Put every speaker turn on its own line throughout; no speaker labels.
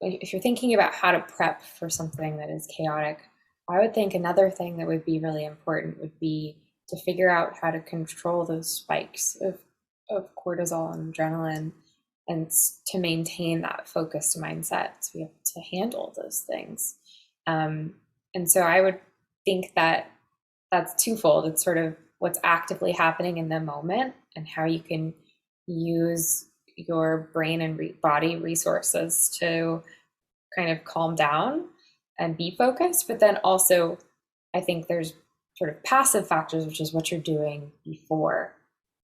if you're thinking about how to prep for something that is chaotic, I would think another thing that would be really important would be to figure out how to control those spikes of cortisol and adrenaline, and to maintain that focused mindset to be able to handle those things. And so I would think that that's twofold. It's sort of what's actively happening in the moment and how you can use your brain and body resources to kind of calm down and be focused. But then also, I think there's sort of passive factors, which is what you're doing before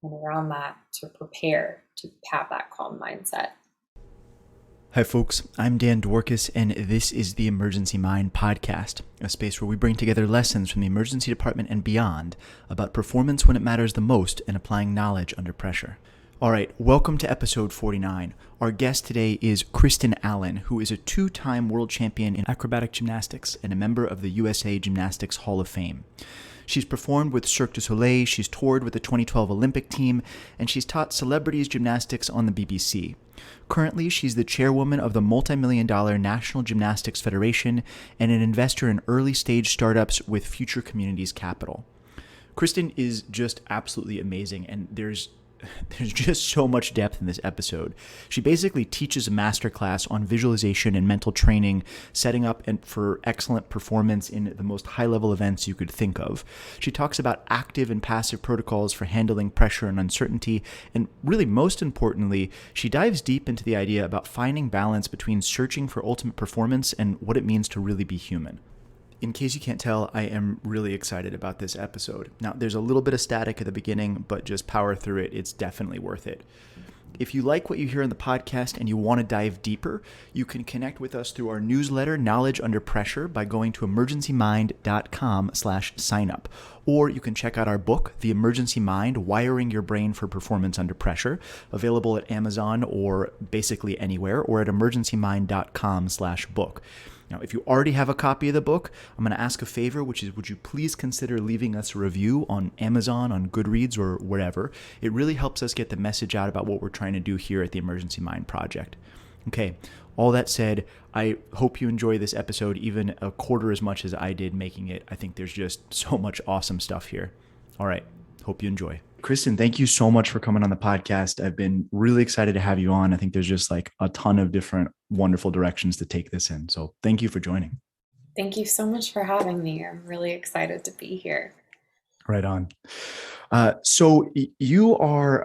and around that to prepare to have that calm mindset.
Hi folks, I'm Dan Dworkis, and this is the Emergency Mind podcast, a space where we bring together lessons from the emergency department and beyond about performance when it matters the most and applying knowledge under pressure. All right, welcome to episode 49. Our guest today is Kristin Allen, who is a two-time world champion in acrobatic gymnastics and a member of the USA Gymnastics Hall of Fame. She's performed with Cirque du Soleil, she's toured with the 2012 Olympic team, and she's taught celebrities gymnastics on the BBC. Currently, she's the chairwoman of the multimillion National Gymnastics Foundation and an investor in early-stage startups with Future Communities Capital. Kristin is just absolutely amazing, and there's just so much depth in this episode. She basically teaches a masterclass on visualization and mental training, setting up and for excellent performance in the most high-level events you could think of. She talks about active and passive protocols for handling pressure and uncertainty, and really most importantly, she dives deep into the idea about finding balance between searching for ultimate performance and what it means to really be human. In case you can't tell, I am really excited about this episode. Now, there's a little bit of static at the beginning, but just power through it. It's definitely worth it. If you like what you hear in the podcast and you want to dive deeper, you can connect with us through our newsletter, Knowledge Under Pressure, by going to emergencymind.com/signup. Or you can check out our book, The Emergency Mind, Wiring Your Brain for Performance Under Pressure, available at Amazon or basically anywhere, or at emergencymind.com/book. Now, if you already have a copy of the book, I'm going to ask a favor, which is, would you please consider leaving us a review on Amazon, on Goodreads, or wherever. It really helps us get the message out about what we're trying to do here at the Emergency Mind Project. Okay, all that said, I hope you enjoy this episode even a quarter as much as I did making it. I think there's just so much awesome stuff here. All right, hope you enjoy. Kristin, thank you so much for coming on the podcast. I've been really excited to have you on. I think there's just like a ton of different wonderful directions to take this in. So thank you for joining.
Thank you so much for having me. I'm really excited to be here.
Right on. So you are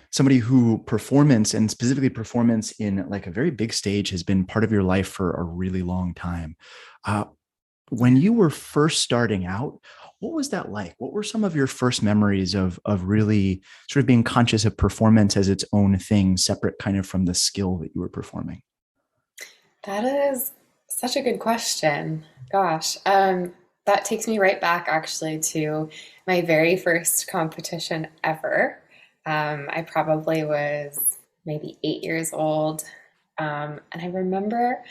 somebody who performance, and specifically performance in like a very big stage, has been part of your life for a really long time. When you were first starting out, what was that like? What were some of your first memories of really sort of being conscious of performance as its own thing, separate kind of from the skill that you were performing?
That is such a good question. Gosh, that takes me right back actually to my very first competition ever. I probably was maybe 8 years old. And I remember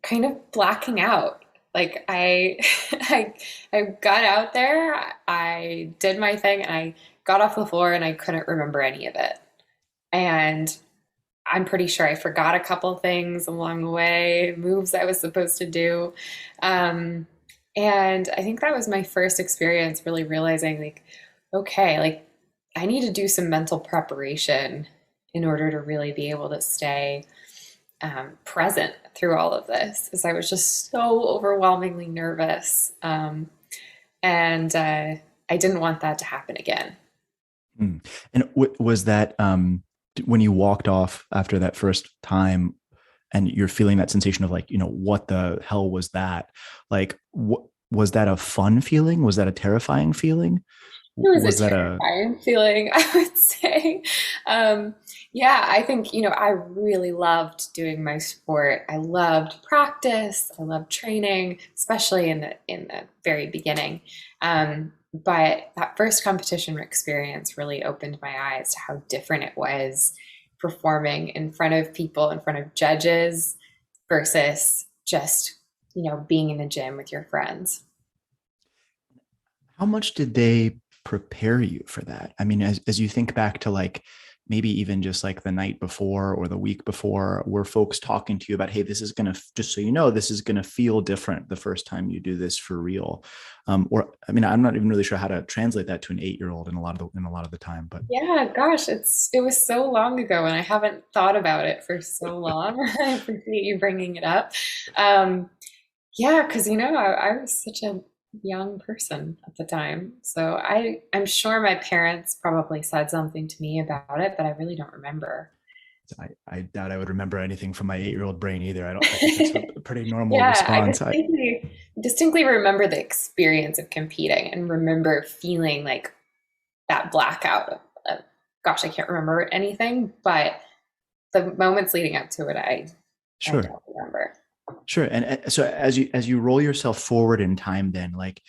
kind of blacking out. Like I got out there, I did my thing, and I got off the floor and I couldn't remember any of it. And I'm pretty sure I forgot a couple things along the way, moves I was supposed to do. And I think that was my first experience really realizing like, okay, like I need to do some mental preparation in order to really be able to stay present through all of this, because I was just so overwhelmingly nervous. And I didn't want that to happen again.
And was that when you walked off after that first time and you're feeling that sensation of like, what the hell was that? Like, was that a fun feeling? Was that a terrifying feeling?
It was a terrifying feeling, I would say. Yeah, I think, I really loved doing my sport. I loved practice. I loved training, especially in the very beginning. But that first competition experience really opened my eyes to how different it was performing in front of people, in front of judges, versus just, being in the gym with your friends.
How much did they prepare you for that? I mean, as you think back to like maybe even just like the night before or the week before, were folks talking to you about, hey, this is going to, just so you know, this is going to feel different the first time you do this for real? Or, I mean, I'm not even really sure how to translate that to an 8-year-old in a lot of the time, but
Yeah, gosh, it was so long ago and I haven't thought about it for so long. I appreciate you bringing it up. Um, yeah, because I was such a young person at the time. So I'm sure my parents probably said something to me about it, but I really don't remember.
I doubt I would remember anything from my 8-year-old brain either. I think that's a pretty normal
Yeah, I
response.
distinctly remember the experience of competing and remember feeling like that blackout of gosh, I can't remember anything, but the moments leading up to it, I
Sure.
don't remember.
Sure. And so as you roll yourself forward in time, then like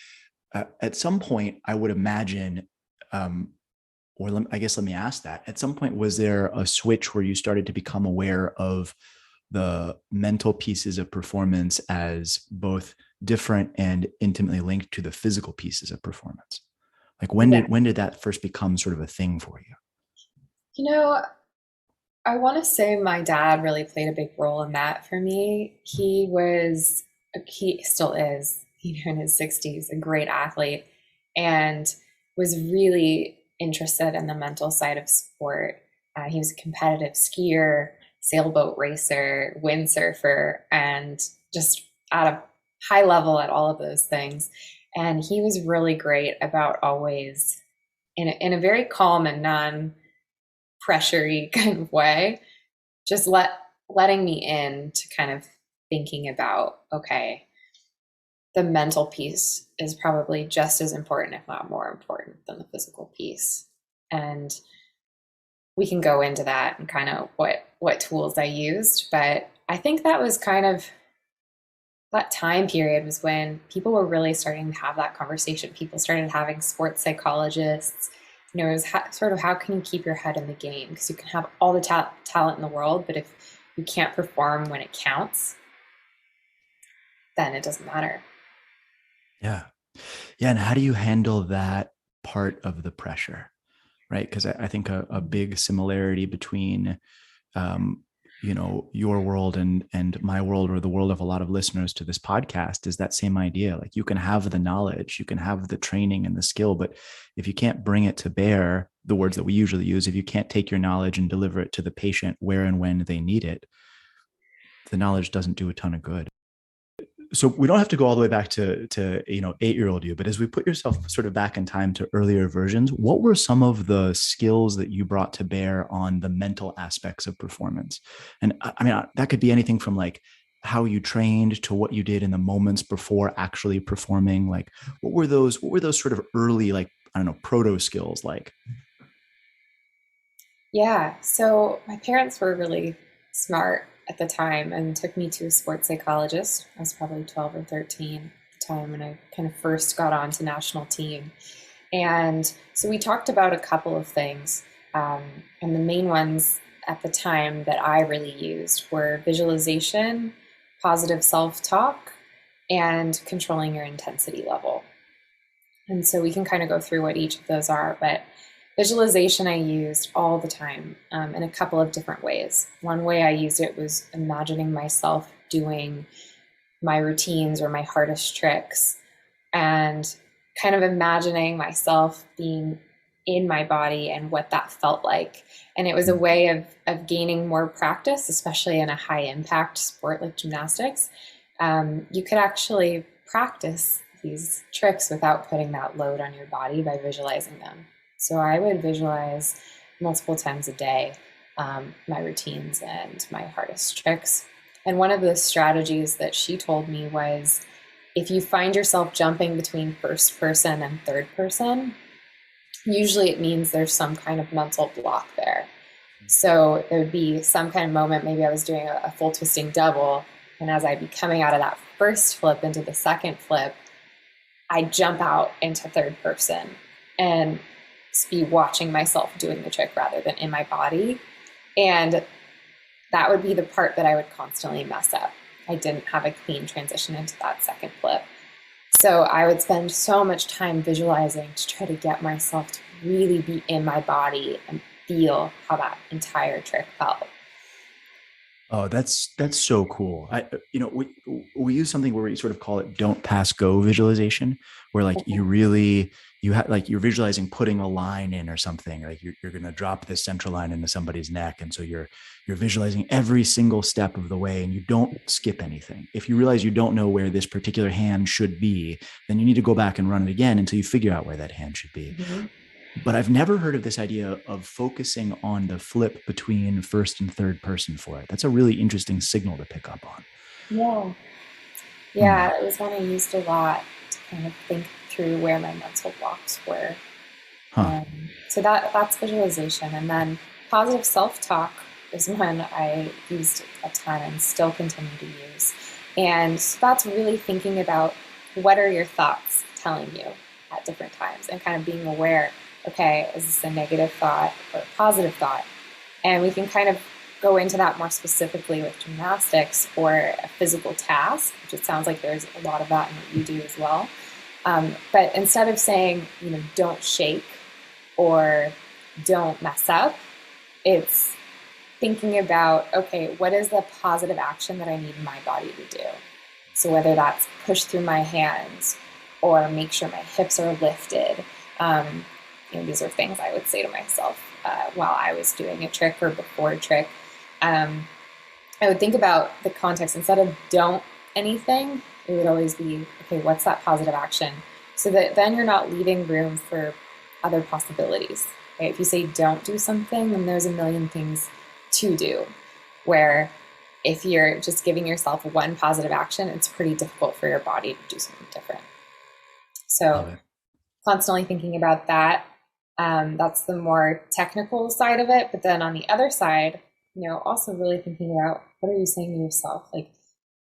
at some point, I would imagine, I guess let me ask that. At some point, was there a switch where you started to become aware of the mental pieces of performance as both different and intimately linked to the physical pieces of performance? Like
Yeah.
when did that first become sort of a thing for you?
You know, I want to say my dad really played a big role in that for me. He still is, in his 60s, a great athlete and was really interested in the mental side of sport. He was a competitive skier, sailboat racer, windsurfer, and just at a high level at all of those things. And he was really great about always, in a very calm and non pressury kind of way, just letting me in to kind of thinking about, okay, the mental piece is probably just as important, if not more important, than the physical piece. And we can go into that and kind of what tools I used. But I think that was kind of that time period was when people were really starting to have that conversation. People started having sports psychologists. It was sort of how can you keep your head in the game? Because you can have all the talent in the world, but if you can't perform when it counts, then it doesn't matter.
Yeah. Yeah. And how do you handle that part of the pressure? Right. Because I think a big similarity between, um, your world and my world, or the world of a lot of listeners to this podcast, is that same idea. Like, you can have the knowledge, you can have the training and the skill, but if you can't bring it to bear, the words that we usually use, if you can't take your knowledge and deliver it to the patient where and when they need it, the knowledge doesn't do a ton of good. So we don't have to go all the way back to 8-year-old you, but as we put yourself sort of back in time to earlier versions, what were some of the skills that you brought to bear on the mental aspects of performance? And I mean, that could be anything from like how you trained to what you did in the moments before actually performing. Like, what were those sort of early, like, I don't know, proto skills like?
Yeah. So my parents were really smart at the time and took me to a sports psychologist. I was probably 12 or 13 at the time when I kind of first got onto national team. And so we talked about a couple of things. And the main ones at the time that I really used were visualization, positive self talk, and controlling your intensity level. And so we can kind of go through what each of those are. But visualization I used all the time in a couple of different ways. One way I used it was imagining myself doing my routines or my hardest tricks and kind of imagining myself being in my body and what that felt like. And it was a way of gaining more practice, especially in a high impact sport like gymnastics. You could actually practice these tricks without putting that load on your body by visualizing them. So I would visualize multiple times a day my routines and my hardest tricks. And one of the strategies that she told me was if you find yourself jumping between first person and third person, usually it means there's some kind of mental block there. So there would be some kind of moment, maybe I was doing a full twisting double, and as I'd be coming out of that first flip into the second flip, I'd jump out into third person and be watching myself doing the trick rather than in my body. And that would be the part that I would constantly mess up. I didn't have a clean transition into that second flip. So I would spend so much time visualizing to try to get myself to really be in my body and feel how that entire trick felt.
Oh, that's so cool. We use something where we sort of call it "don't pass go" visualization, where like you really you have like you're visualizing putting a line in or something. Like you're going to drop this central line into somebody's neck, and so you're visualizing every single step of the way, and you don't skip anything. If you realize you don't know where this particular hand should be, then you need to go back and run it again until you figure out where that hand should be.
Mm-hmm.
But I've never heard of this idea of focusing on the flip between first and third person for it. That's a really interesting signal to pick up on.
Yeah.
Hmm.
Yeah, it was one I used a lot to kind of think through where my mental blocks were.
Huh.
So that's visualization. And then positive self-talk is one I used a ton and still continue to use. And that's really thinking about what are your thoughts telling you at different times and kind of being aware, okay, is this a negative thought or a positive thought? And we can kind of go into that more specifically with gymnastics or a physical task, which it sounds like there's a lot of that in what you do as well. But instead of saying, don't shake or don't mess up, it's thinking about, okay, what is the positive action that I need my body to do? So whether that's push through my hands or make sure my hips are lifted, these are things I would say to myself while I was doing a trick or before a trick. I would think about the context. Instead of don't anything, it would always be, okay, what's that positive action? So that then you're not leaving room for other possibilities. Right? If you say don't do something, then there's a million things to do. Where if you're just giving yourself one positive action, it's pretty difficult for your body to do something different.
Love
So
it.
constantly thinking about that. That's the more technical side of it. But then on the other side, also really thinking about what are you saying to yourself? Like,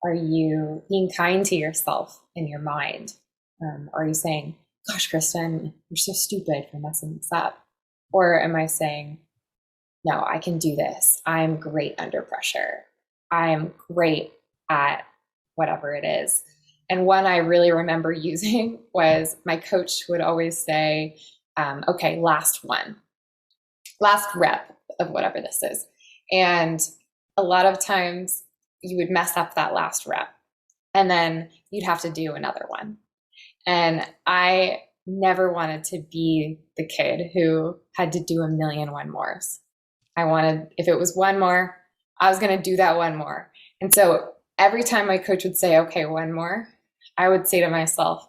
are you being kind to yourself in your mind? Are you saying, gosh, Kristen, you're so stupid for messing this up? Or am I saying, no, I can do this. I'm great under pressure. I'm great at whatever it is. And one I really remember using was my coach would always say, okay, last rep of whatever this is. And a lot of times you would mess up that last rep and then you'd have to do another one. And I never wanted to be the kid who had to do a million one mores. I wanted, if it was one more, I was going to do that one more. And so every time my coach would say, okay, one more, I would say to myself,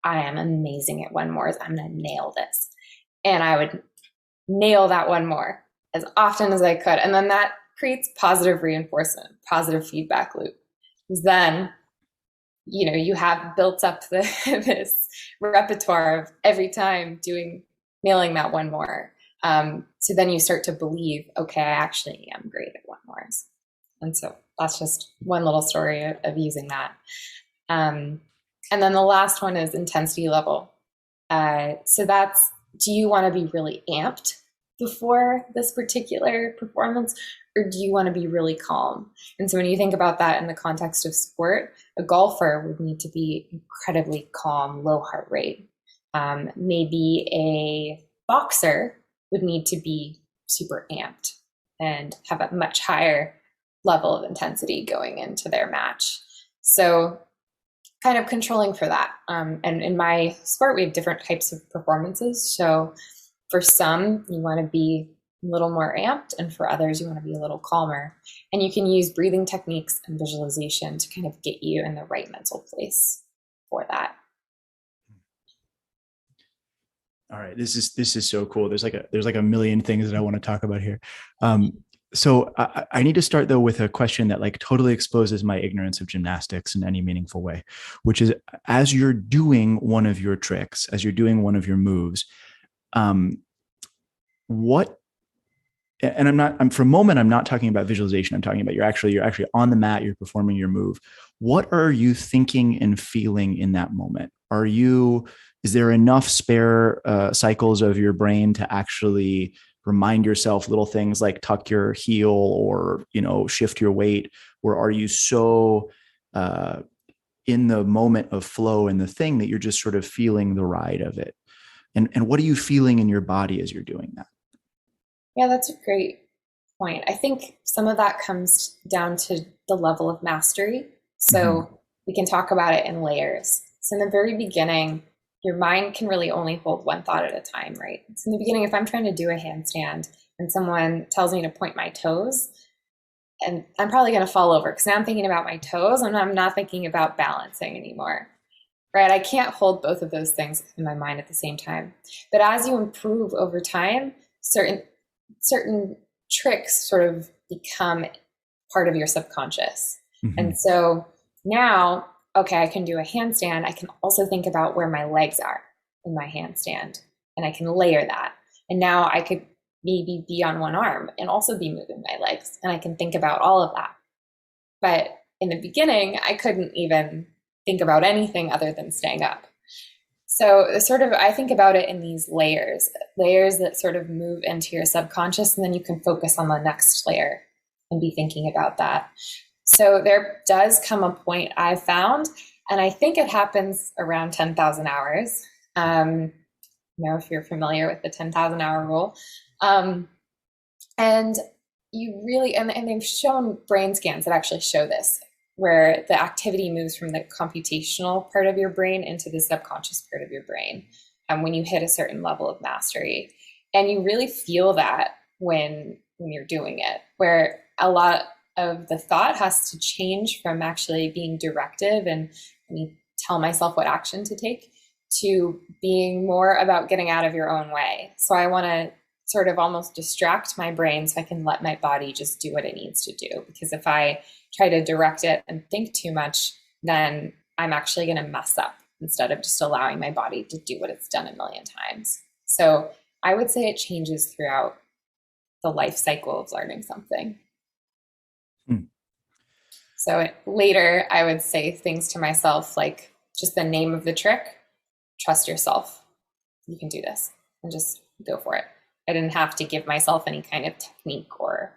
I am amazing at one mores. I'm going to nail this. And I would nail that one more as often as I could. And then that creates positive reinforcement, positive feedback loop. Because then, you have built up this repertoire of every time nailing that one more. So then you start to believe, okay, I actually am great at one mores. And so that's just one little story of using that. And then the last one is intensity level. So that's, do you want to be really amped before this particular performance, or do you want to be really calm? And so when you think about that in the context of sport, a golfer would need to be incredibly calm, low heart rate. Maybe a boxer would need to be super amped and have a much higher level of intensity going into their match. So kind of controlling for that. And in my sport, we have different types of performances. So for some, you want to be a little more amped, and for others, you want to be a little calmer. And you can use breathing techniques and visualization to kind of get you in the right mental place for that.
All right, this is so cool. There's like a million things that I want to talk about here. So I need to start though with a question that like totally exposes my ignorance of gymnastics in any meaningful way, which is as you're doing one of your tricks, as you're doing one of your moves, what? And I'm for a moment, I'm not talking about visualization. I'm talking about you're actually on the mat, you're performing your move. What are you thinking and feeling in that moment? Is there enough spare cycles of your brain to actually remind yourself little things like tuck your heel or, shift your weight? Or are you so in the moment of flow in the thing that you're just sort of feeling the ride of it? And what are you feeling in your body as you're doing that?
Yeah, that's a great point. I think some of that comes down to the level of mastery.
Hmm.
So we can talk about it in layers. So in the very beginning, your mind can really only hold one thought at a time, right? So in the beginning, if I'm trying to do a handstand and someone tells me to point my toes, and I'm probably going to fall over because now I'm thinking about my toes and I'm not thinking about balancing anymore, right? I can't hold both of those things in my mind at the same time. But as you improve over time, certain tricks sort of become part of your subconscious.
Hmm.
And so now, okay, I can do a handstand. I can also think about where my legs are in my handstand, and I can layer that. And now I could maybe be on one arm and also be moving my legs, and I can think about all of that. But in the beginning, I couldn't even think about anything other than staying up. So sort of, I think about it in these layers that sort of move into your subconscious, and then you can focus on the next layer and be thinking about that. So there does come a point I've found, and I think it happens around 10,000 hours. Um, if you're familiar with the 10,000 hour rule. Um, and you really, and they've shown brain scans that actually show this, where the activity moves from the computational part of your brain into the subconscious part of your brain when you hit a certain level of mastery. And you really feel that when you're doing it, where a lot of the thought has to change from actually being directive and me tell myself what action to take to being more about getting out of your own way. So I want to sort of almost distract my brain so I can let my body just do what it needs to do. Because if I try to direct it and think too much, then I'm actually going to mess up instead of just allowing my body to do what it's done a million times. So I would say it changes throughout the life cycle of learning something.
Hmm.
So later, I would say things to myself like just the name of the trick, trust yourself. You can do this, and just go for it. I didn't have to give myself any kind of technique or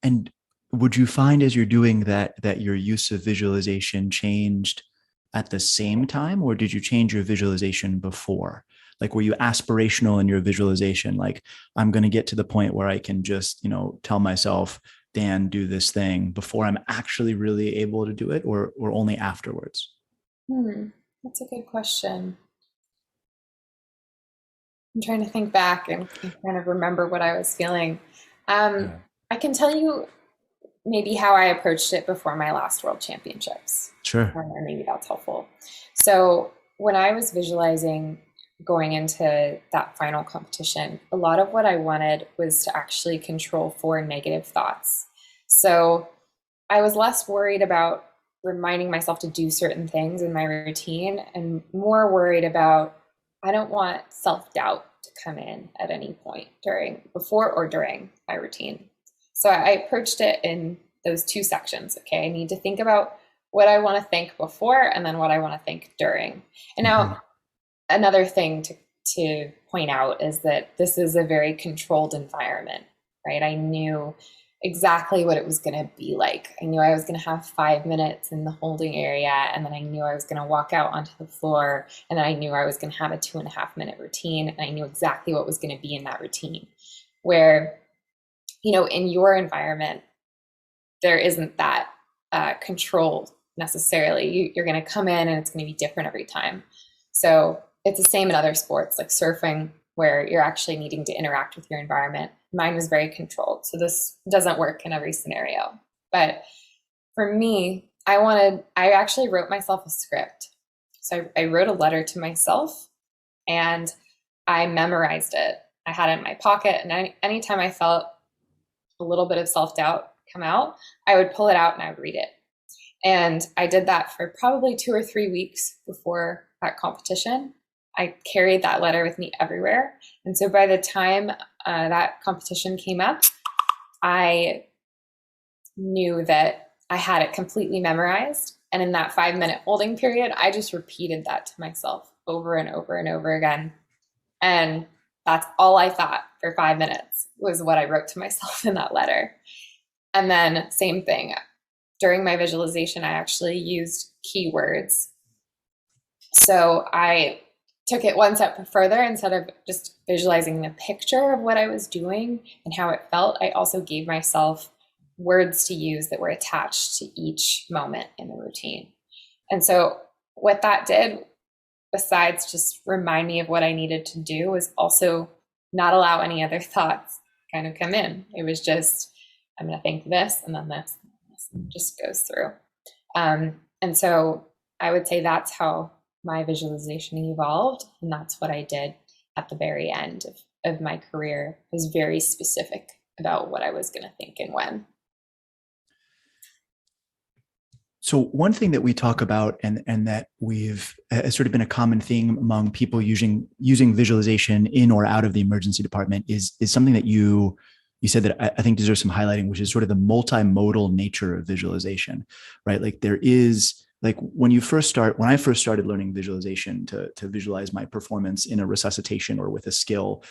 And would you find as you're doing that that your use of visualization changed at the same time, or did you change your visualization before? Like, were you aspirational in your visualization? Like, I'm going to get to the point where I can just, tell myself, Dan, do this thing before I'm actually really able to do it, or only afterwards?
That's a good question. I'm trying to think back and kind of remember what I was feeling. Um,
Yeah.
I can tell you maybe how I approached it before my last World Championships,
Sure.
and maybe that's helpful. So when I was visualizing going into that final competition, a lot of what I wanted was to actually control four negative thoughts. So I was less worried about reminding myself to do certain things in my routine and more worried about I don't want self doubt to come in at any point before or during my routine. So I approached it in those two sections. Okay, I need to think about what I want to think before and then what I want to think during. And
Mm-hmm.
now, another thing to point out is that this is a very controlled environment, right? I knew exactly what it was going to be like. I knew I was going to have 5 minutes in the holding area, and then I knew I was going to walk out onto the floor, and then I knew I was going to have a 2.5 minute routine, and I knew exactly what was going to be in that routine. Where, in your environment, there isn't that control necessarily. You're going to come in and it's going to be different every time. So it's the same in other sports like surfing, where you're actually needing to interact with your environment. Mine was very controlled. So this doesn't work in every scenario. But for me, I actually wrote myself a script. So I wrote a letter to myself and I memorized it. I had it in my pocket. And anytime I felt a little bit of self doubt come out, I would pull it out and I would read it. And I did that for probably 2 or 3 weeks before that competition. I carried that letter with me everywhere. And so by the time that competition came up, I knew that I had it completely memorized. And in that 5 minute holding period, I just repeated that to myself over and over and over again. And that's all I thought for 5 minutes was what I wrote to myself in that letter. And then, same thing, during my visualization, I actually used keywords. So I took it one step further. Instead of just visualizing the picture of what I was doing and how it felt, I also gave myself words to use that were attached to each moment in the routine. And so what that did, besides just remind me of what I needed to do, was also not allow any other thoughts kind of come in. It was just, I'm going to think this and then this, and this, and just goes through. And so I would say that's how my visualization evolved. And that's what I did at the very end of my career. I was very specific about what I was going to think and when.
So one thing that we talk about and that we've has sort of been a common theme among people using visualization in or out of the emergency department is something that you said that I think deserves some highlighting, which is sort of the multimodal nature of visualization, right? Like there is like when I first started learning visualization to visualize my performance in a resuscitation or with a skill,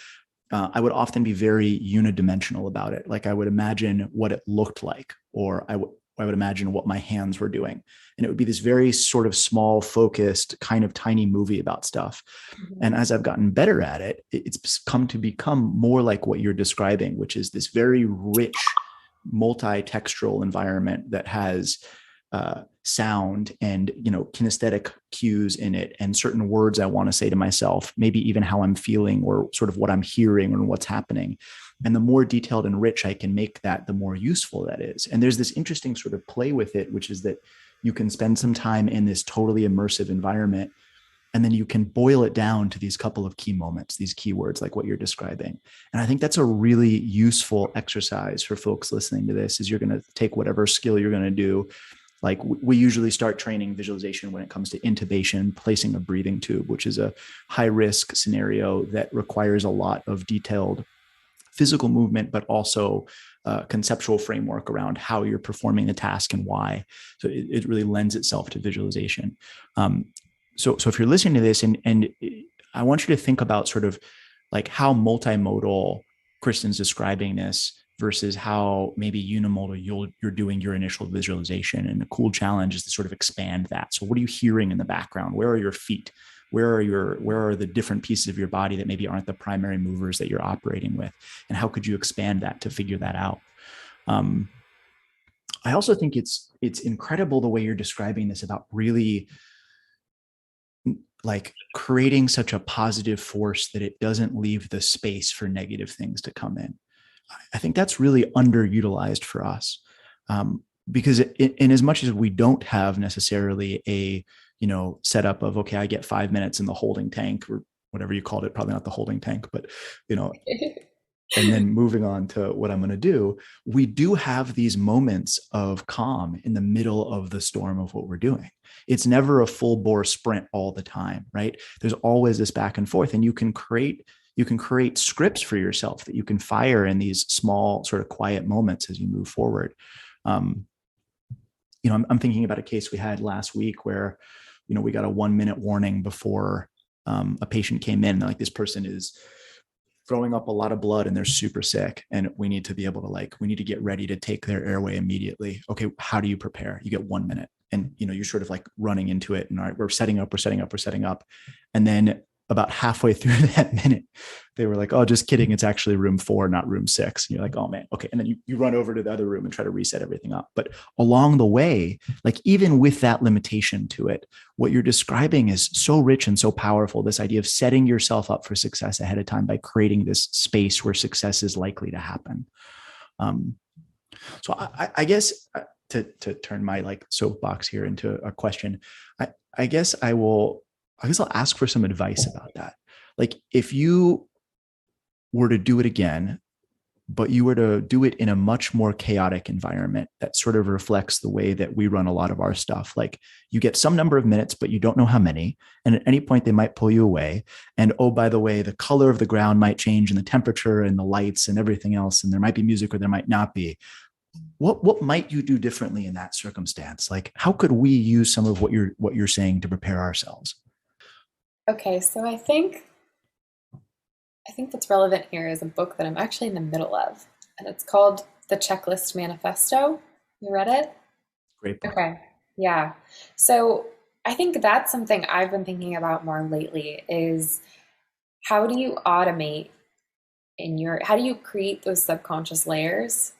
I would often be very unidimensional about it. Like I would imagine what it looked like, or I would imagine what my hands were doing. And it would be this very sort of small, focused, kind of tiny movie about stuff. Mm-hmm. And as I've gotten better at it, it's come to become more like what you're describing, which is this very rich, multi-textural environment that has sound and, kinesthetic cues in it and certain words I want to say to myself, maybe even how I'm feeling or sort of what I'm hearing or what's happening. And the more detailed and rich I can make that, the more useful that is. And there's this interesting sort of play with it, which is that you can spend some time in this totally immersive environment, and then you can boil it down to these couple of key moments, these keywords like what you're describing. And I think that's a really useful exercise for folks listening to this, is you're going to take whatever skill you're going to do. Like we usually start training visualization when it comes to intubation, placing a breathing tube, which is a high risk scenario that requires a lot of detailed physical movement, but also conceptual framework around how you're performing the task and why. So it really lends itself to visualization. So if you're listening to this, and I want you to think about sort of like how multimodal Kristen's describing this versus how maybe unimodal you're doing your initial visualization. And the cool challenge is to sort of expand that. So what are you hearing in the background? Where are your feet? Where are the different pieces of your body that maybe aren't the primary movers that you're operating with? And how could you expand that to figure that out? I also think it's incredible the way you're describing this about really like creating such a positive force that it doesn't leave the space for negative things to come in. I think that's really underutilized for us, because in as much as we don't have necessarily a setup of, okay, I get 5 minutes in the holding tank or whatever you called it, probably not the holding tank, but and then moving on to what I'm going to do, we do have these moments of calm in the middle of the storm of what we're doing. It's never a full bore sprint all the time, right? There's always this back and forth, and you can create scripts for yourself that you can fire in these small sort of quiet moments as you move forward. I'm thinking about a case we had last week where, we got a 1 minute warning before a patient came in. Like, this person is throwing up a lot of blood and they're super sick, and we need to be able to we need to get ready to take their airway immediately. Okay, how do you prepare? You get 1 minute, and you're sort of like running into it, and all right, we're setting up, and then about halfway through that minute, they were like, "Oh, just kidding. It's actually room 4, not room 6." And you're like, "Oh man, okay." And then you run over to the other room and try to reset everything up. But along the way, like even with that limitation to it, what you're describing is so rich and so powerful. This idea of setting yourself up for success ahead of time by creating this space where success is likely to happen. So I guess to turn my soapbox here into a question, I guess I'll ask for some advice about that. Like, if you were to do it again, but you were to do it in a much more chaotic environment that sort of reflects the way that we run a lot of our stuff. Like, you get some number of minutes, but you don't know how many. And at any point they might pull you away. And oh, by the way, the color of the ground might change, and the temperature and the lights and everything else. And there might be music or there might not be. What might you do differently in that circumstance? Like, how could we use some of what you're saying to prepare ourselves?
Okay, so I think what's relevant here is a book that I'm actually in the middle of, and it's called The Checklist Manifesto. You read it?
Great book.
Okay, yeah. So I think that's something I've been thinking about more lately is how do you automate how do you create those subconscious layers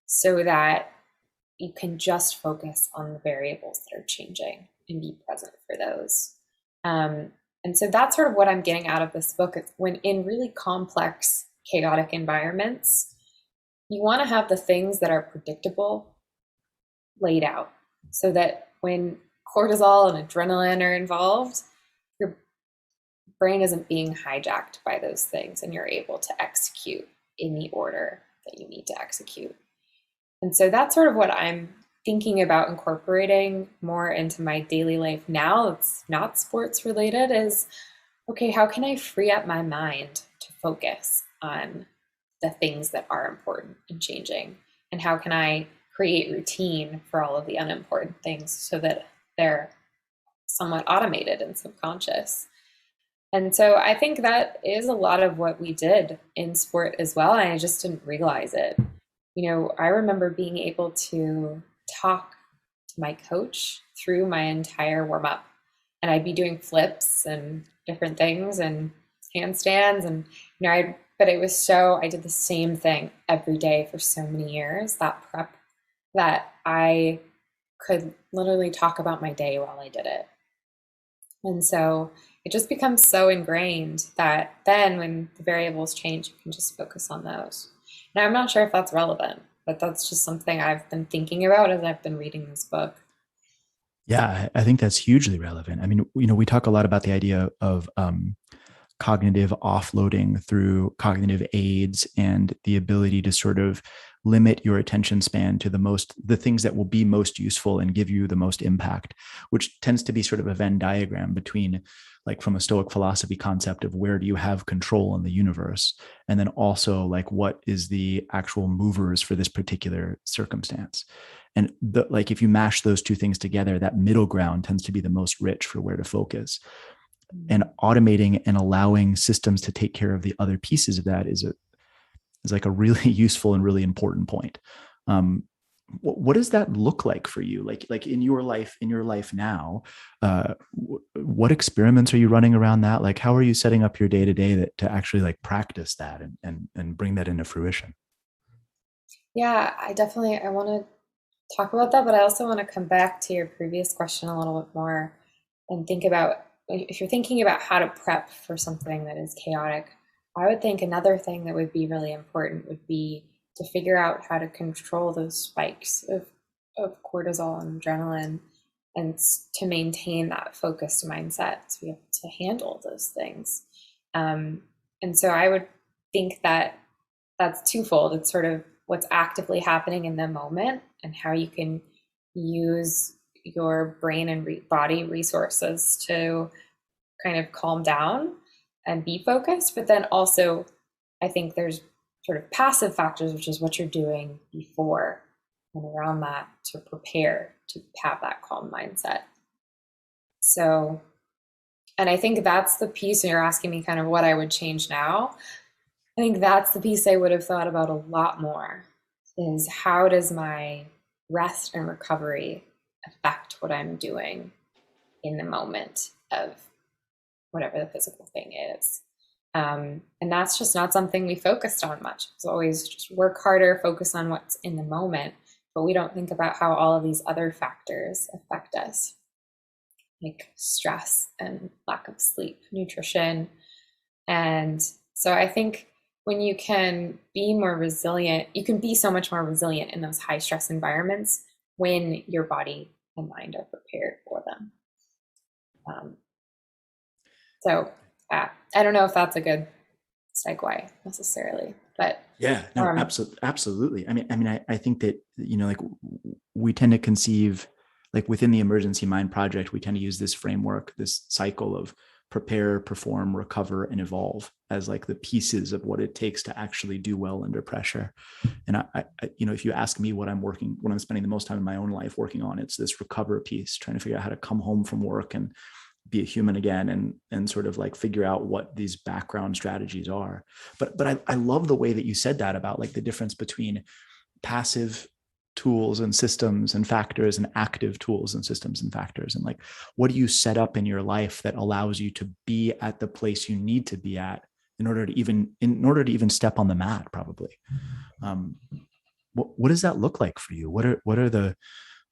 so that you can just focus on the variables that are changing and be present for those. Um, and so that's sort of what I'm getting out of this book. It's when in really complex, chaotic environments, you want to have the things that are predictable laid out so that when cortisol and adrenaline are involved, your brain isn't being hijacked by those things and you're able to execute in the order that you need to execute. And so that's sort of what I'm thinking about incorporating more into my daily life now. It's not sports related is, okay, how can I free up my mind to focus on the things that are important and changing? And how can I create routine for all of the unimportant things so that they're somewhat automated and subconscious? And so I think that is a lot of what we did in sport as well. And I just didn't realize it. I remember being able to talk to my coach through my entire warm up, and I'd be doing flips and different things and handstands. And, but it was I did the same thing every day for so many years, that prep, that I could literally talk about my day while I did it. And so it just becomes so ingrained that then when the variables change, you can just focus on those. And I'm not sure if that's relevant, but that's just something I've been thinking about as I've been reading this book.
Yeah, I think that's hugely relevant. I mean, we talk a lot about the idea of cognitive offloading through cognitive aids and the ability to sort of limit your attention span to the things that will be most useful and give you the most impact, which tends to be sort of a Venn diagram between, like, from a Stoic philosophy concept of where do you have control in the universe, and then also like what is the actual movers for this particular circumstance. And if you mash those two things together, that middle ground tends to be the most rich for where to focus. And automating and allowing systems to take care of the other pieces of that is like a really useful and really important point. What does that look like for you? Like in your life now, what experiments are you running around that? Like, how are you setting up your day to day to actually like practice that and bring that into fruition?
Yeah, I want to talk about that, but I also want to come back to your previous question a little bit more and think about if you're thinking about how to prep for something that is chaotic. I would think another thing that would be really important would be to figure out how to control those spikes of cortisol and adrenaline and to maintain that focused mindset to be able to handle those things. And so I would think that that's twofold. It's sort of what's actively happening in the moment and how you can use your brain and body resources to kind of calm down and be focused. But then also, I think there's sort of passive factors, which is what you're doing before and around that to prepare to have that calm mindset. So, and I think that's the piece, and you're asking me kind of what I would change now. I think that's the piece I would have thought about a lot more is how does my rest and recovery affect what I'm doing in the moment of whatever the physical thing is. And that's just not something we focused on much. It's always just work harder, focus on what's in the moment, but we don't think about how all of these other factors affect us, like stress and lack of sleep, nutrition. And so I think when you can be more resilient, you can be so much more resilient in those high stress environments when your body and mind are prepared for them. So I don't know if that's a good segue necessarily, but
yeah, no, absolutely. I think that, like we tend to conceive, like within the Emergency Mind Project, we tend to use this framework, this cycle of prepare, perform, recover, and evolve as like the pieces of what it takes to actually do well under pressure. And I if you ask me what I'm spending the most time in my own life working on, it's this recover piece, trying to figure out how to come home from work and be a human again and sort of like figure out what these background strategies are. But I love the way that you said that about like the difference between passive tools and systems and factors and active tools and systems and factors, and like what do you set up in your life that allows you to be at the place you need to be at in order to even step on the mat, probably. What does that look like for you? What are the,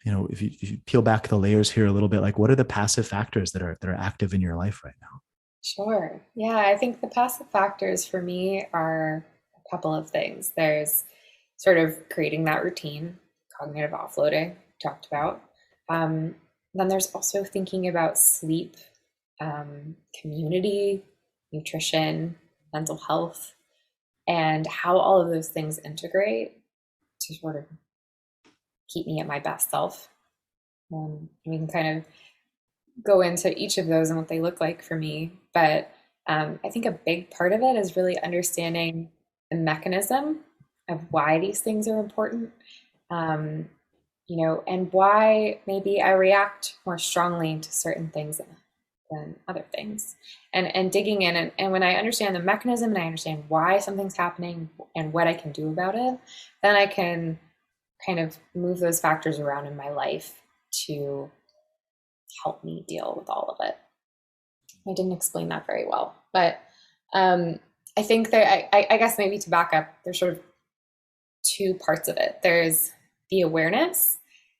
if you peel back the layers here a little bit, like what are the passive factors that are active in your life right now?
Sure. Yeah, I think the passive factors for me are a couple of things. There's sort of creating that routine, cognitive offloading, talked about. Um, then there's also thinking about sleep, community, nutrition, mental health, and how all of those things integrate to sort of keep me at my best self. We can kind of go into each of those and what they look like for me. But I think a big part of it is really understanding the mechanism of why these things are important, and why maybe I react more strongly to certain things than other things. And digging in. And when I understand the mechanism and I understand why something's happening and what I can do about it, then I can kind of move those factors around in my life to help me deal with all of it. I didn't explain that very well, but I think I guess maybe to back up, there's sort of two parts of it. There's the awareness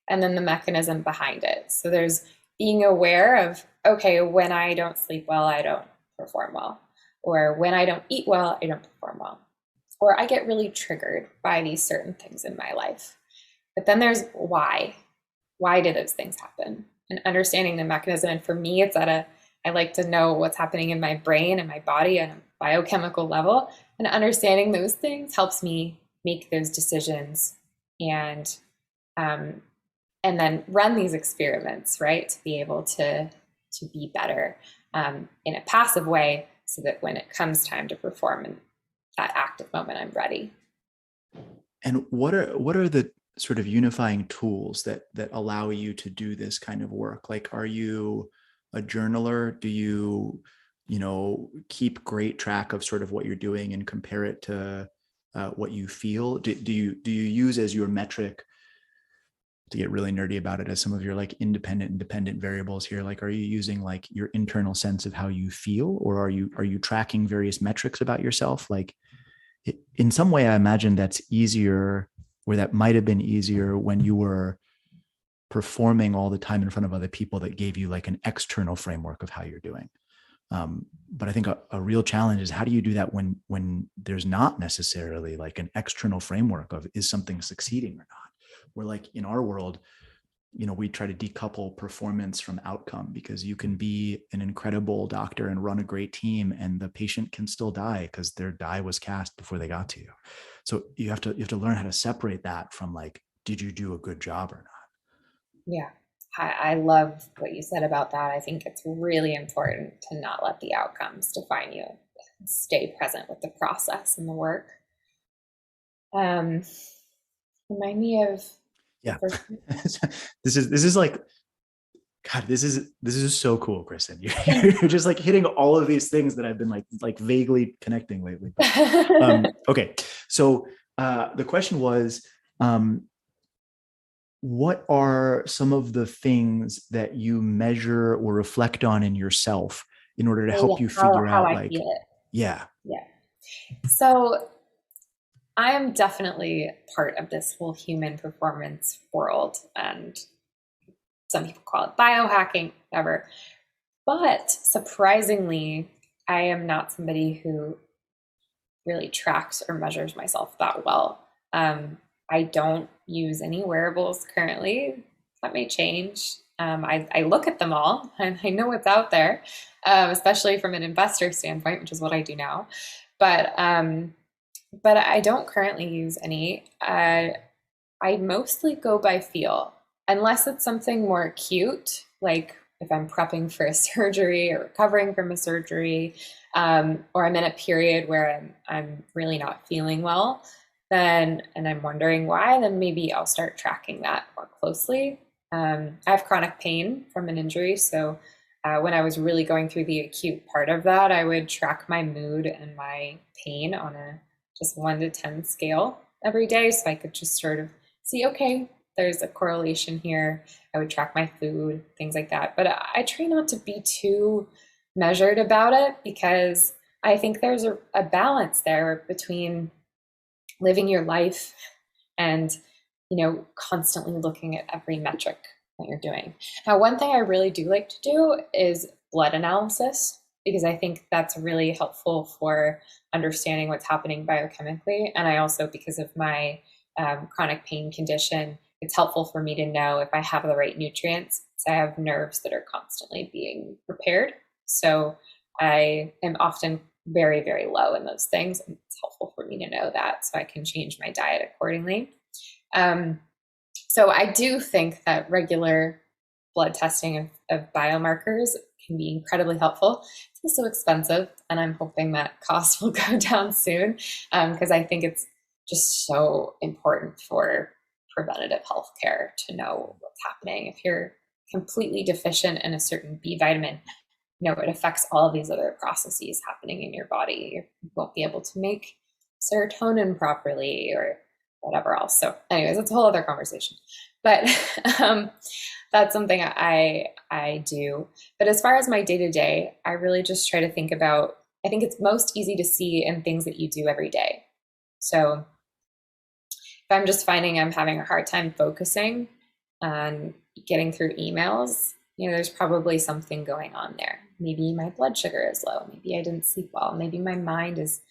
and then the mechanism behind it. So there's being aware of, okay, when I don't sleep well, I don't perform well. Or when I don't eat well, I don't perform well. Or I get really triggered by these certain things in my life. But then there's why. Why did those things happen? And understanding the mechanism. And for me, it's I like to know what's happening in my brain and my body on a biochemical level. And understanding those things helps me make those decisions and then run these experiments, right? To be able to be better in a passive way so that when it comes time to perform in that active moment, I'm ready.
And what are the sort of unifying tools that allow you to do this kind of work? Like, are you a journaler? Do you keep great track of sort of what you're doing and compare it to what you feel? Do you use as your metric, to get really nerdy about it, as some of your like independent and dependent variables here? Like, are you using like your internal sense of how you feel, or are you tracking various metrics about yourself? Like, in some way, I imagine that's easier, or that might have been easier when you were performing all the time in front of other people that gave you like an external framework of how you're doing. But I think a real challenge is, how do you do that when there's not necessarily like an external framework of, is something succeeding or not? Where like in our world, we try to decouple performance from outcome, because you can be an incredible doctor and run a great team, and the patient can still die because their die was cast before they got to you. So you have to learn how to separate that from like, did you do a good job or not?
Yeah. I love what you said about that. I think it's really important to not let the outcomes define you. Stay present with the process and the work. Remind me of
Yeah. This is like, God, this is so cool, Kristen. You're just like hitting all of these things that I've been like vaguely connecting lately. Okay. So the question was, what are some of the things that you measure or reflect on in yourself in order to help you figure
how
out,
I
like,
feel it.
yeah.
So I am definitely part of this whole human performance world, and some people call it biohacking, whatever. But surprisingly, I am not somebody who really tracks or measures myself that well. I don't use any wearables currently. That may change. I look at them all and I know what's out there, especially from an investor standpoint, which is what I do now. But I don't currently use any. I mostly go by feel, unless it's something more acute, like if I'm prepping for a surgery or recovering from a surgery, or I'm in a period where I'm really not feeling well, and I'm wondering why, then maybe I'll start tracking that more closely. I have chronic pain from an injury, so when I was really going through the acute part of that, I would track my mood and my pain on a just 1 to 10 scale every day, so I could just sort of see, okay, there's a correlation here. I would track my food, things like that. But I try not to be too measured about it, because I think there's a balance there between living your life and, constantly looking at every metric that you're doing. Now, one thing I really do like to do is blood analysis, because I think that's really helpful for understanding what's happening biochemically. And I also, because of my chronic pain condition, it's helpful for me to know if I have the right nutrients. So I have nerves that are constantly being repaired. So I am often very, very low in those things. And it's helpful for me to know that, so I can change my diet accordingly. So I do think that regular blood testing of biomarkers can be incredibly helpful. It's also expensive, and I'm hoping that costs will go down soon, because I think it's just so important for preventative health care to know what's happening. If you're completely deficient in a certain B vitamin, it affects all of these other processes happening in your body. You won't be able to make serotonin properly or whatever else. So anyways, that's a whole other conversation. But that's something I do. But as far as my day-to-day, I really just try to think about, I think it's most easy to see in things that you do every day. So if I'm just finding I'm having a hard time focusing on getting through emails, there's probably something going on there. Maybe my blood sugar is low. Maybe I didn't sleep well. Maybe my mind is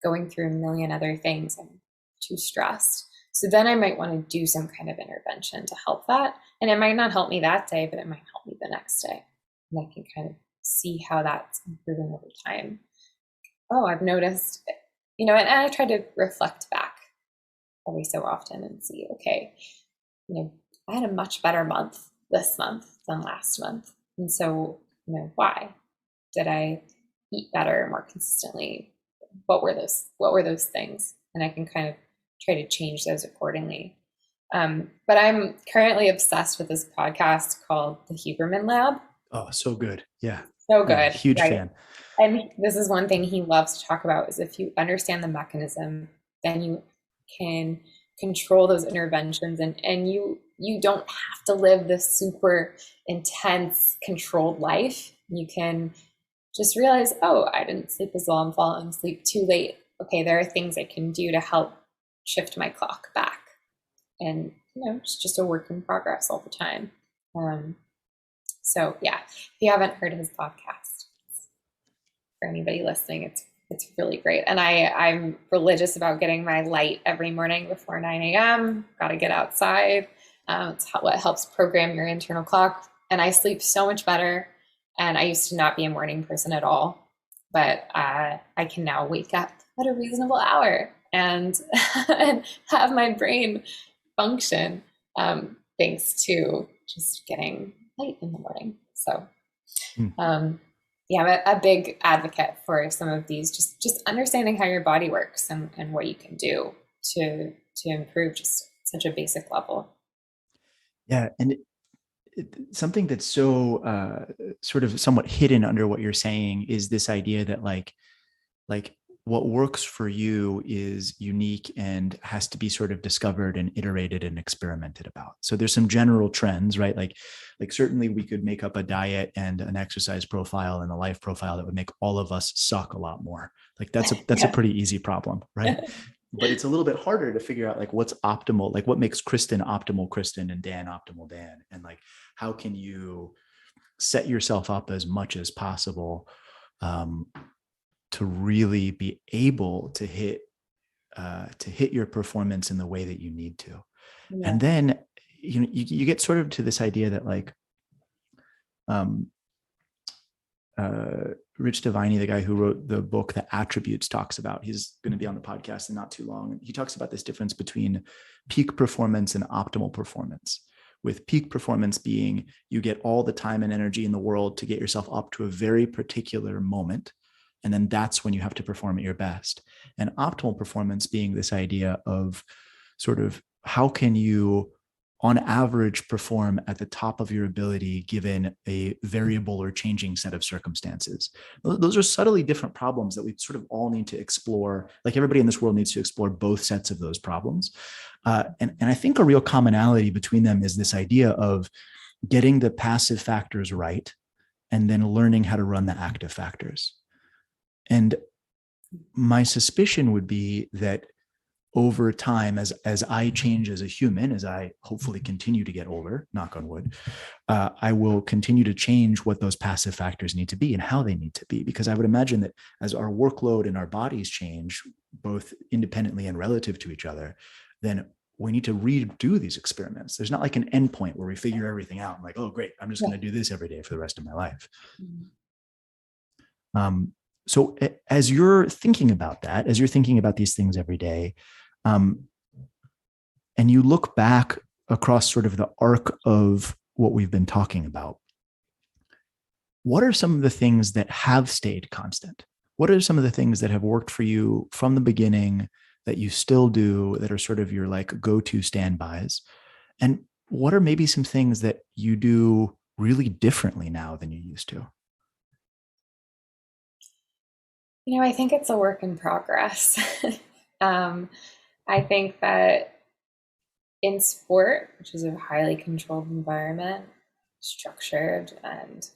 going through a million other things. I'm too stressed. So then I might want to do some kind of intervention to help that. And it might not help me that day, but it might help me the next day. And I can kind of see how that's improving over time. Oh, I've noticed, and I try to reflect back every so often and see, okay, I had a much better month this month than last month. And so, why? Did I eat better, more consistently? What were those things? And I can kind of try to change those accordingly. But I'm currently obsessed with this podcast called The Huberman Lab.
Oh, so good. Yeah.
So good.
Yeah, huge fan.
And this is one thing he loves to talk about, is if you understand the mechanism, then you can control those interventions, and you don't have to live this super intense controlled life. You can just realize, oh, I didn't sleep as well, I'm falling asleep too late. Okay, there are things I can do to help shift my clock back. And it's just a work in progress all the time. So yeah, if you haven't heard of his podcast, for anybody listening, it's really great. And I'm religious about getting my light every morning before 9 a.m. Got to get outside. It's what helps program your internal clock. And I sleep so much better. And I used to not be a morning person at all, but I can now wake up at a reasonable hour and and have my brain function, thanks to just getting light in the morning. So yeah, I'm a big advocate for some of these, just understanding how your body works and what you can do to improve just such a basic level.
Yeah. And something that's so sort of somewhat hidden under what you're saying is this idea that like what works for you is unique and has to be sort of discovered and iterated and experimented about. So there's some general trends, right? Like certainly we could make up a diet and an exercise profile and a life profile that would make all of us suck a lot more. Like that's a pretty easy problem, right? But it's a little bit harder to figure out like what's optimal, like what makes Kristen optimal Kristen and Dan optimal Dan, and like how can you set yourself up as much as possible to really be able to hit your performance in the way that you need to. Yeah. And then you get sort of to this idea that like Rich Devine, the guy who wrote the book that Attributes talks about, he's going to be on the podcast in not too long. He talks about this difference between peak performance and optimal performance, with peak performance being you get all the time and energy in the world to get yourself up to a very particular moment. And then that's when you have to perform at your best. And optimal performance being this idea of sort of how can you on average perform at the top of your ability given a variable or changing set of circumstances. Those are subtly different problems that we sort of all need to explore. Like everybody in this world needs to explore both sets of those problems. And I think a real commonality between them is this idea of getting the passive factors right and then learning how to run the active factors. And my suspicion would be that over time, as I change as a human, as I hopefully continue to get older, knock on wood, I will continue to change what those passive factors need to be and how they need to be. Because I would imagine that as our workload and our bodies change, both independently and relative to each other, then we need to redo these experiments. There's not like an endpoint where we figure everything out. I'm like, oh, great, I'm just going to do this every day for the rest of my life. So as you're thinking about that, as you're thinking about these things every day, and you look back across sort of the arc of what we've been talking about, what are some of the things that have stayed constant? What are some of the things that have worked for you from the beginning that you still do that are sort of your like go-to standbys? And what are maybe some things that you do really differently now than you used to?
I think it's a work in progress. I think that in sport, which is a highly controlled environment, structured, and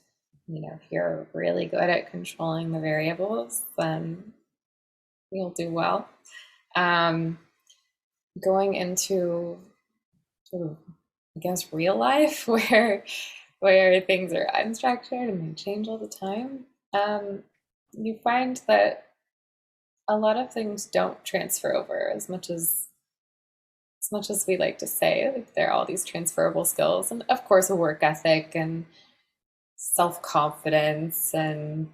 if you're really good at controlling the variables, then you'll do well. Going into sort of, I guess, real life where things are unstructured and they change all the time, you find that a lot of things don't transfer over as much as we like to say. Like, there are all these transferable skills, and of course a work ethic and self-confidence and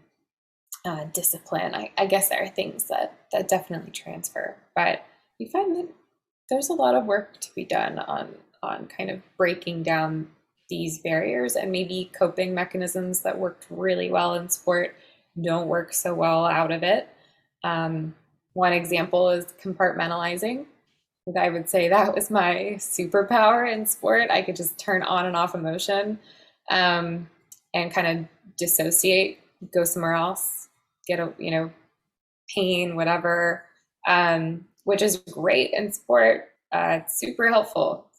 discipline. I guess there are things that definitely transfer, but you find that there's a lot of work to be done on kind of breaking down these barriers, and maybe coping mechanisms that worked really well in sport don't work so well out of it. One example is compartmentalizing. I would say that was my superpower in sport. I could just turn on and off emotion, and kind of dissociate, go somewhere else, get pain, whatever, which is great in sport. It's super helpful.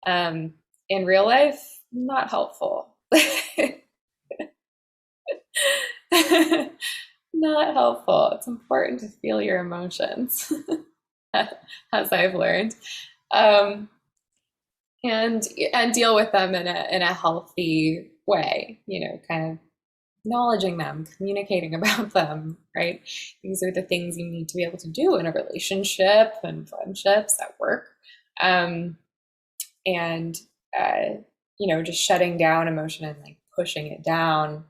In real life, not helpful. Not helpful. It's important to feel your emotions, as I've learned, and deal with them in a healthy way. Kind of acknowledging them, communicating about them. Right? These are the things you need to be able to do in a relationship and friendships at work, and just shutting down emotion and like pushing it down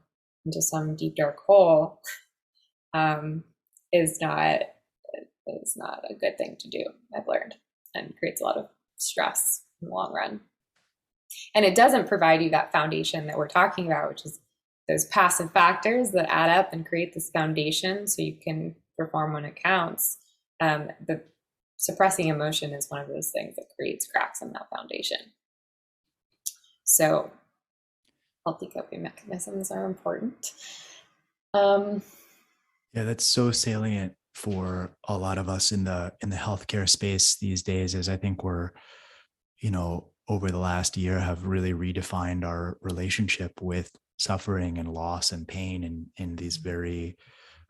into some deep dark hole is not a good thing to do, I've learned, and creates a lot of stress in the long run. And it doesn't provide you that foundation that we're talking about, which is those passive factors that add up and create this foundation so you can perform when it counts. The suppressing emotion is one of those things that creates cracks in that foundation. So healthy coping mechanisms are important.
Yeah, that's so salient for a lot of us in the healthcare space these days, as I think we're, over the last year have really redefined our relationship with suffering and loss and pain in these very,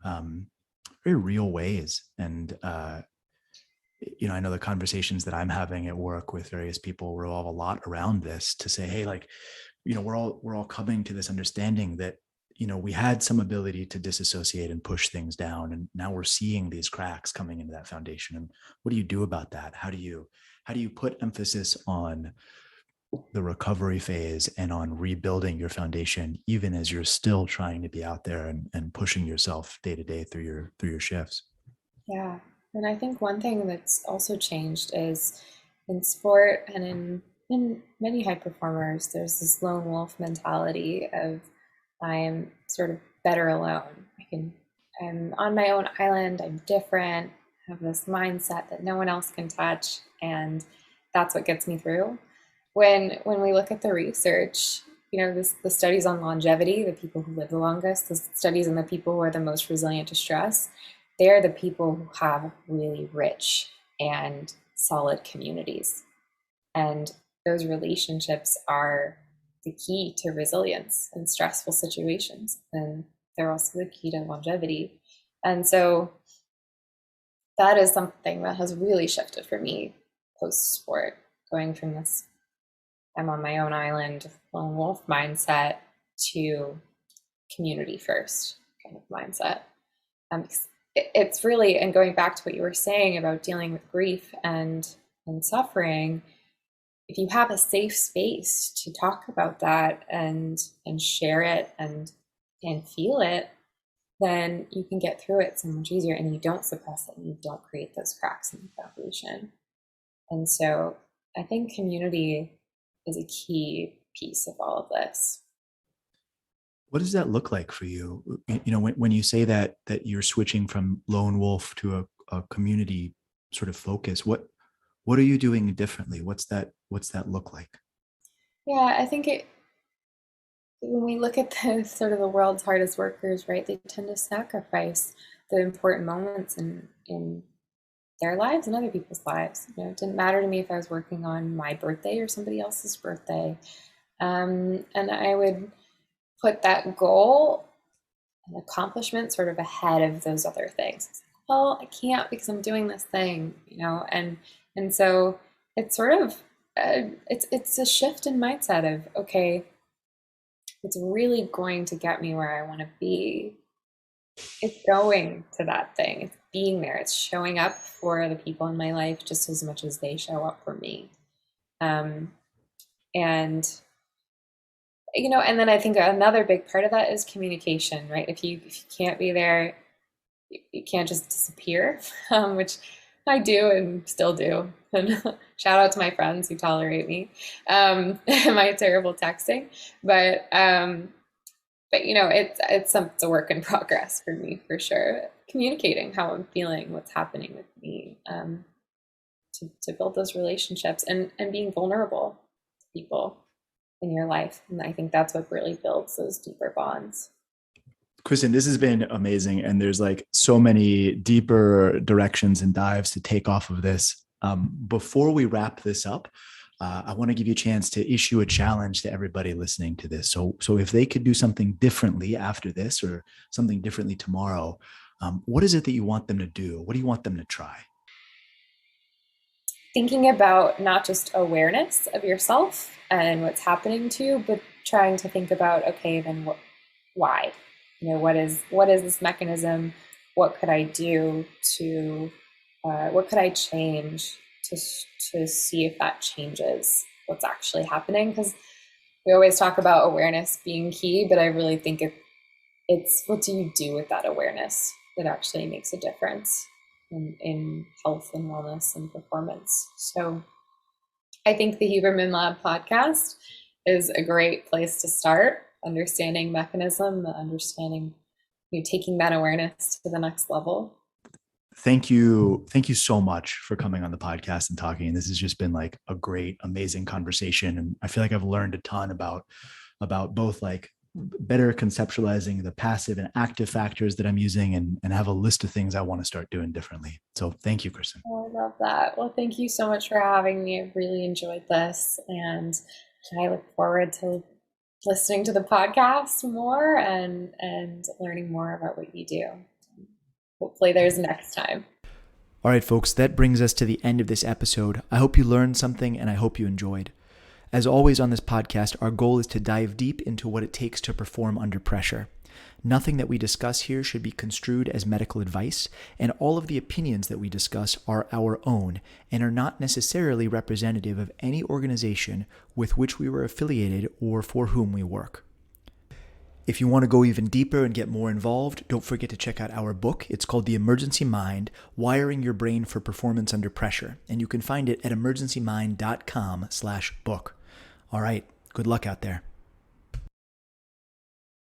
very real ways. And, I know the conversations that I'm having at work with various people revolve a lot around this to say, hey, like, we're all coming to this understanding that, we had some ability to disassociate and push things down, and now we're seeing these cracks coming into that foundation. And what do you do about that? How do you put emphasis on the recovery phase and on rebuilding your foundation, even as you're still trying to be out there and pushing yourself day to day through your shifts?
Yeah. And I think one thing that's also changed is in sport and in many high performers, there's this lone wolf mentality of I'm sort of better alone. I'm on my own island. I'm different. I have this mindset that no one else can touch, and that's what gets me through. when we look at the research, the studies on longevity, the people who live the longest, the studies on the people who are the most resilient to stress, they're the people who have really rich and solid communities. And those relationships are the key to resilience in stressful situations. And they're also the key to longevity. And so that is something that has really shifted for me post-sport, going from this I'm on my own island, lone wolf mindset to community first kind of mindset. It's really, and going back to what you were saying about dealing with grief and suffering, if you have a safe space to talk about that and share it and feel it, then you can get through it so much easier, and you don't suppress it and you don't create those cracks in the foundation. And so I think community is a key piece of all of this.
What does that look like for you? When you say that you're switching from lone wolf to a community sort of focus, what are you doing differently? What's that look like?
Yeah, I think when we look at the sort of the world's hardest workers, right, they tend to sacrifice the important moments in their lives and other people's lives. It didn't matter to me if I was working on my birthday or somebody else's birthday. And I would put that goal and accomplishment sort of ahead of those other things. Well, I can't because I'm doing this thing, and so it's sort of it's a shift in mindset of, okay, it's really going to get me where I want to be. It's going to that thing. It's being there. It's showing up for the people in my life just as much as they show up for me. And and then I think another big part of that is communication, right? If you can't be there, you can't just disappear, which I do and still do. And shout out to my friends who tolerate me, my terrible texting. But it's a work in progress for me, for sure. Communicating how I'm feeling, what's happening with me, to build those relationships and being vulnerable to people in your life. And I think that's what really builds those deeper bonds.
Kristen, this has been amazing. And there's like so many deeper directions and dives to take off of this. Before we wrap this up, I want to give you a chance to issue a challenge to everybody listening to this. So if they could do something differently after this or something differently tomorrow, what is it that you want them to do? What do you want them to try?
Thinking about not just awareness of yourself and what's happening to you, but trying to think about, okay, then why? What is this mechanism? What could I do what could I change to see if that changes what's actually happening? Because we always talk about awareness being key, but I really think it's what do you do with that awareness that actually makes a difference in health and wellness and performance. So I think the Huberman Lab podcast is a great place to start, understanding mechanism, understanding, taking that awareness to the next level.
Thank you so much for coming on the podcast and talking. And this has just been like a great, amazing conversation. And I feel like I've learned a ton about both like better conceptualizing the passive and active factors that I'm using and have a list of things I want to start doing differently. So thank you, Kristen.
Oh, I love that. Well, thank you so much for having me. I've really enjoyed this, and I look forward to listening to the podcast more and learning more about what you do. Hopefully there's next time.
All right, folks, that brings us to the end of this episode. I hope you learned something and I hope you enjoyed. As always on this podcast, our goal is to dive deep into what it takes to perform under pressure. Nothing that we discuss here should be construed as medical advice, and all of the opinions that we discuss are our own and are not necessarily representative of any organization with which we were affiliated or for whom we work. If you want to go even deeper and get more involved, don't forget to check out our book. It's called The Emergency Mind: Wiring Your Brain for Performance Under Pressure, and you can find it at emergencymind.com/book. All right, good luck out there.